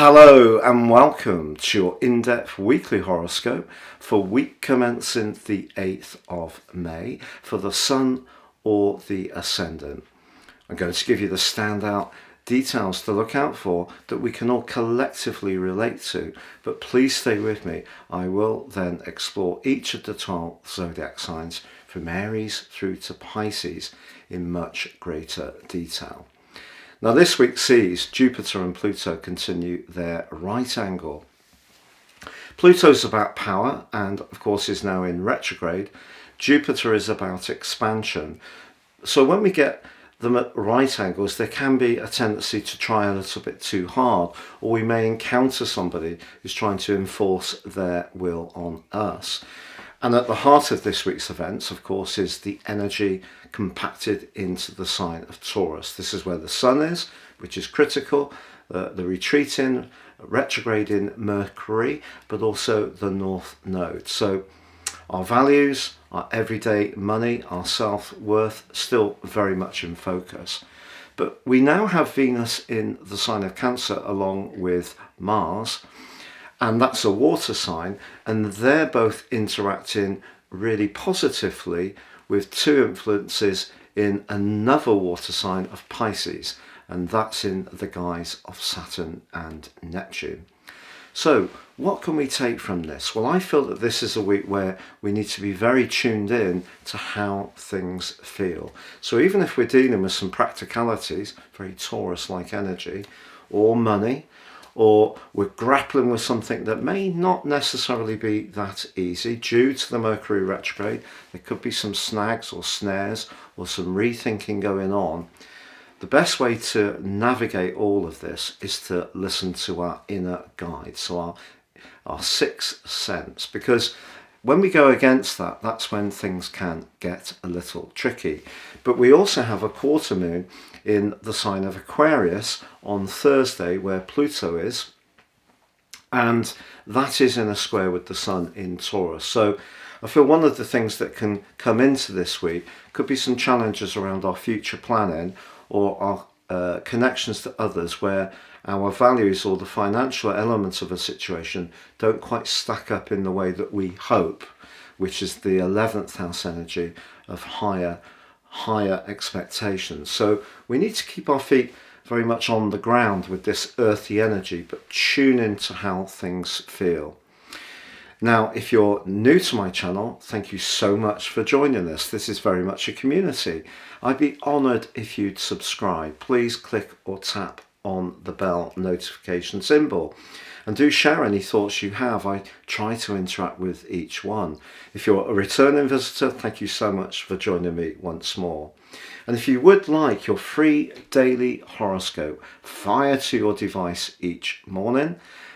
Hello and welcome to your in-depth weekly horoscope for week commencing the 8th of May for the Sun or the Ascendant. I'm going to give you the standout details to look out for that we can all collectively relate to, but please stay with me. I will then explore each of the 12 zodiac signs from Aries through to Pisces in much greater detail. Now this week sees Jupiter and Pluto continue their right angle. Pluto's about power and of course is now in retrograde. Jupiter is about expansion. So when we get them at right angles, there can be a tendency to try a little bit too hard, or we may encounter somebody who's trying to enforce their will on us. And at the heart of this week's events, of course, is the energy compacted into the sign of Taurus. This is where the Sun is, which is critical, the retreating, retrograding Mercury, but also the North Node. So our values, our everyday money, our self-worth, still very much in focus. But we now have Venus in the sign of Cancer along with Mars, and that's a water sign, and they're both interacting really positively with two influences in another water sign of Pisces, and that's in the guise of Saturn and Neptune. So what can we take from this? Well, I feel that this is a week where we need to be very tuned in to how things feel. So even if we're dealing with some practicalities, very Taurus-like energy, or money, or we're grappling with something that may not necessarily be that easy due to the Mercury retrograde, there could be some snags or snares or some rethinking going on. The best way to navigate all of this is to listen to our inner guide, so our sixth sense, because when we go against that, that's when things can get a little tricky. But we also have a quarter moon in the sign of Aquarius on Thursday, where Pluto is, and that is in a square with the Sun in Taurus. So I feel one of the things that can come into this week could be some challenges around our future planning or our connections to others, where our values or the financial elements of a situation don't quite stack up in the way that we hope, which is the 11th house energy of higher expectations. So we need to keep our feet very much on the ground with this earthy energy, but tune into how things feel. Now, if you're new to my channel, thank you so much for joining us. This is very much a community. I'd be honoured if you'd subscribe. Please click or tap on the bell notification symbol. And do share any thoughts you have. I try to interact with each one. If you're a returning visitor, thank you so much for joining me once more. And if you would like your free daily horoscope fired to your device each morning,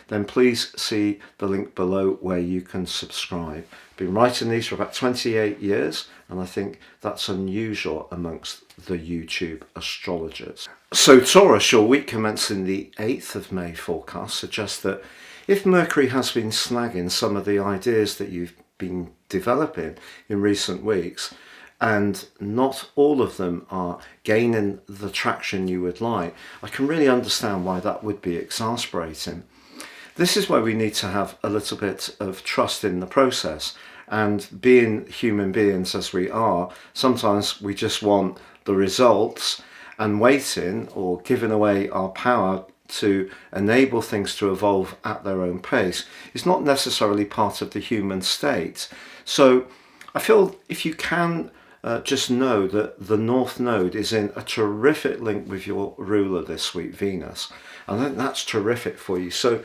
then please see the link below where you can subscribe. I've been writing these for about 28 years, and I think that's unusual amongst the YouTube astrologers. So Taurus, your week commencing the 8th of May forecast suggests that if Mercury has been snagging some of the ideas that you've been developing in recent weeks, and not all of them are gaining the traction you would like, I can really understand why that would be exasperating. This is where we need to have a little bit of trust in the process, and being human beings as we are, sometimes we just want the results, and waiting or giving away our power to enable things to evolve at their own pace is not necessarily part of the human state. So I feel if you can just know that the North Node is in a terrific link with your ruler this week, Venus. I think that's terrific for you. So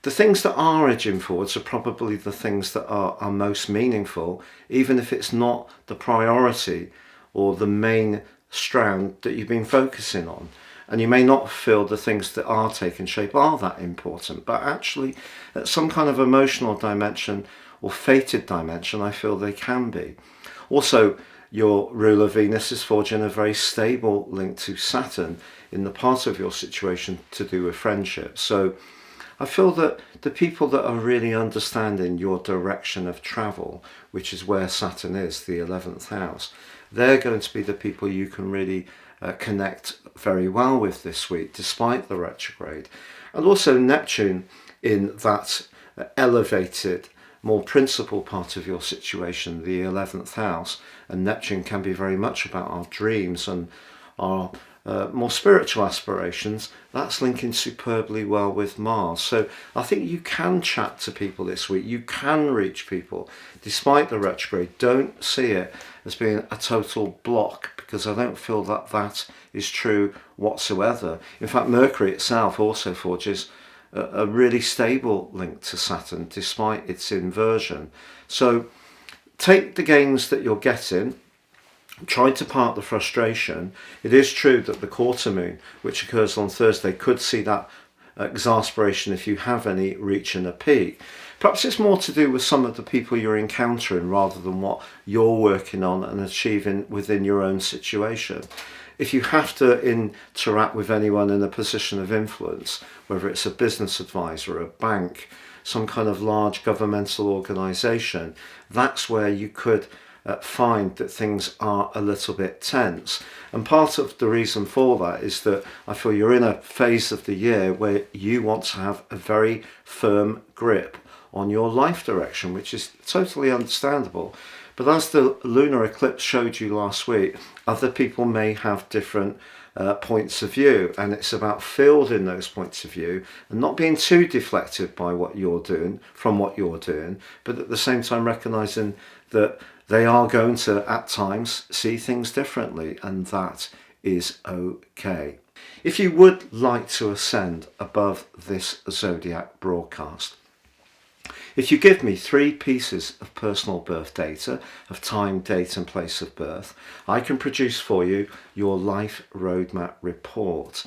the things that are edging forwards are probably the things that are most meaningful, even if it's not the priority or the main strand that you've been focusing on. And you may not feel the things that are taking shape are that important, but actually at some kind of emotional dimension or fated dimension, I feel they can be. Also, your ruler Venus is forging a very stable link to Saturn in the part of your situation to do with friendship. So I feel that the people that are really understanding your direction of travel, which is where Saturn is, the 11th house, they're going to be the people you can really connect very well with this week, despite the retrograde. And also Neptune in that elevated, more principal part of your situation, the 11th house. And Neptune can be very much about our dreams and our more spiritual aspirations. That's linking superbly well with Mars. So I think you can chat to people this week. You can reach people despite the retrograde. Don't see it as being a total block, because I don't feel that that is true whatsoever. In fact, Mercury itself also forges a really stable link to Saturn despite its inversion. So take the gains that you're getting, try to park the frustration. It is true that the quarter moon, which occurs on Thursday, could see that exasperation, if you have any, reaching a peak. Perhaps it's more to do with some of the people you're encountering rather than what you're working on and achieving within your own situation. If you have to interact with anyone in a position of influence, whether it's a business advisor, a bank, some kind of large governmental organisation, that's where you could find that things are a little bit tense. And part of the reason for that is that I feel you're in a phase of the year where you want to have a very firm grip on your life direction, which is totally understandable. But as the lunar eclipse showed you last week, other people may have different points of view, and it's about fielding those points of view and not being too deflected by what you're doing, but at the same time recognizing that they are going to at times see things differently, and that is okay. If you would like to ascend above this zodiac broadcast, if you give me 3 pieces of personal birth data, of time, date and place of birth, I can produce for you your life roadmap report.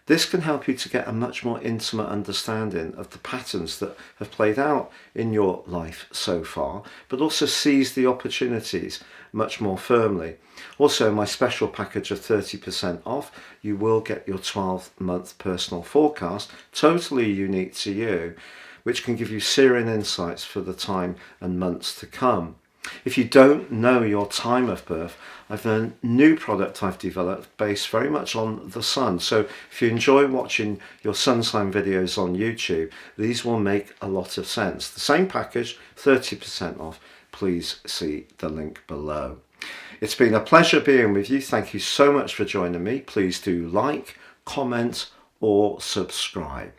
This can help you to get a much more intimate understanding of the patterns that have played out in your life so far, but also seize the opportunities much more firmly. Also, my special package of 30% off, you will get your 12-month personal forecast, totally unique to you, which can give you searing insights for the time and months to come. If you don't know your time of birth, I've a new product I've developed based very much on the sun. So if you enjoy watching your sun sign videos on YouTube, these will make a lot of sense. The same package, 30% off. Please see the link below. It's been a pleasure being with you. Thank you so much for joining me. Please do like, comment or subscribe.